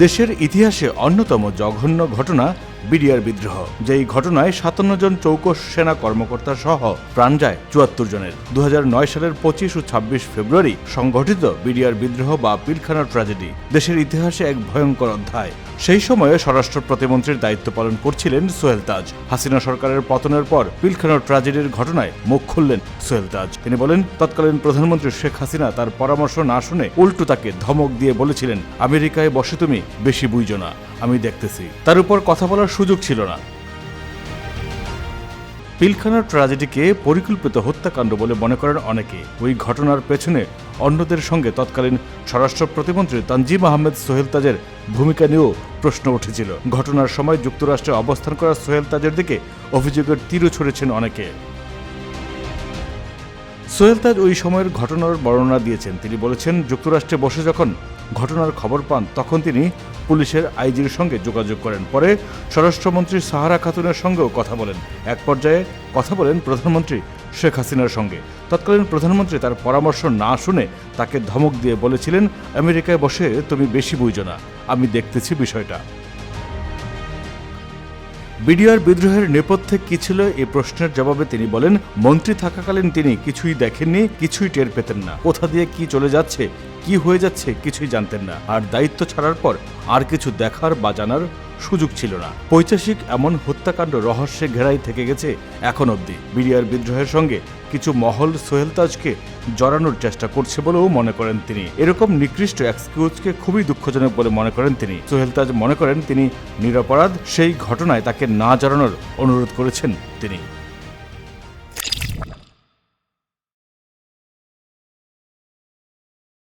দেশের ইতিহাসে অন্যতম জঘন্য ঘটনা বিডিআর বিদ্রোহ, যেই ঘটনায় ৫৭ জন চৌকস সেনা কর্মকর্তা সহ প্রাণ যায় ৭৪ জনের। ২০০৯ সালের ২৫ ও ২৬ ফেব্রুয়ারি সংঘটিত বিডিআর বিদ্রোহ বা পিলখানা ট্র্যাজেডি দেশের ইতিহাসে এক ভয়ঙ্কর অধ্যায়। সেই সময়ে স্বরাষ্ট্র প্রতিমন্ত্রীর দায়িত্ব পালন করছিলেন সোহেল তাজ। হাসিনা সরকারের পতনের পর পিলখানা ট্র্যাজেডির ঘটনায় মুখ খুললেন সোহেল তাজ। তিনি বলেন, তৎকালীন প্রধানমন্ত্রী শেখ হাসিনা তার পরামর্শ না শুনে উল্টো তাকে ধমক দিয়ে বলেছিলেন, আমেরিকায় বসে তুমি বেশি বুঝো না, আমি দেখতেছি। তার উপর কথা বলার সুযোগ ছিল না। পিলখানা ট্র্যাজেডিকে পরিকল্পিত হত্যাকাণ্ড বলে মনে করেন অনেকে। ওই ঘটনার পেছনে অন্যদের সঙ্গে তৎকালীন স্বরাষ্ট্র প্রতিমন্ত্রী তানজিম আহমেদ সোহেল তাজের ভূমিকা নিয়েও প্রশ্ন উঠেছিল। ঘটনার সময় যুক্তরাষ্ট্রে অবস্থান করা সোহেল তাজের দিকে অভিযোগের তীরও ছড়েছেন অনেকে। সোহেল তাজ ওই সময়ের ঘটনার বর্ণনা দিয়েছেন। তিনি বলেছেন, যুক্তরাষ্ট্রে বসে যখন ঘটনার খবর পান তখন তিনি পুলিশের আইজির সঙ্গে যোগাযোগ করেন। পরে স্বরাষ্ট্রমন্ত্রী সাহারা খাতুনের সঙ্গেও কথা বলেন। এক পর্যায়ে কথা বলেন প্রধানমন্ত্রী শেখ হাসিনার সঙ্গে। তৎকালীন প্রধানমন্ত্রী তার পরামর্শ না শুনে তাকে ধমক দিয়ে বলেছিলেন, আমেরিকায় বসে তুমি বেশি বুঝো না, আমি দেখতেছি বিষয়টা। বিডিআর বিদ্রোহের নেপথ্যে কি ছিল এই প্রশ্নের জবাবে তিনি বলেন, মন্ত্রী থাকাকালীন তিনি কিছুই দেখেননি, কিছুই টের পেতেন না। কোথা দিয়ে কি চলে যাচ্ছে, কি হয়ে যাচ্ছে কিছুই জানতেন না। আর দায়িত্ব ছাড়ার পর আর কিছু দেখার বা জানার সুযোগ ছিল না। পৈশাচিক এমন হত্যাকাণ্ড রহস্যে ঘেরাই থেকে গেছে এখন অবধি। বিডিআর বিদ্রোহের সঙ্গে কিছু মহল সোহেল তাজকে জড়ানোর চেষ্টা করছে বলেও মনে করেন তিনি। এরকম নিকৃষ্ট এক্সকিউজকে খুবই দুঃখজনক বলে মনে করেন তিনি। সোহেল তাজ মনে করেন তিনি নিরপরাধ, সেই ঘটনায় তাকে না জড়ানোর অনুরোধ করেছেন তিনি।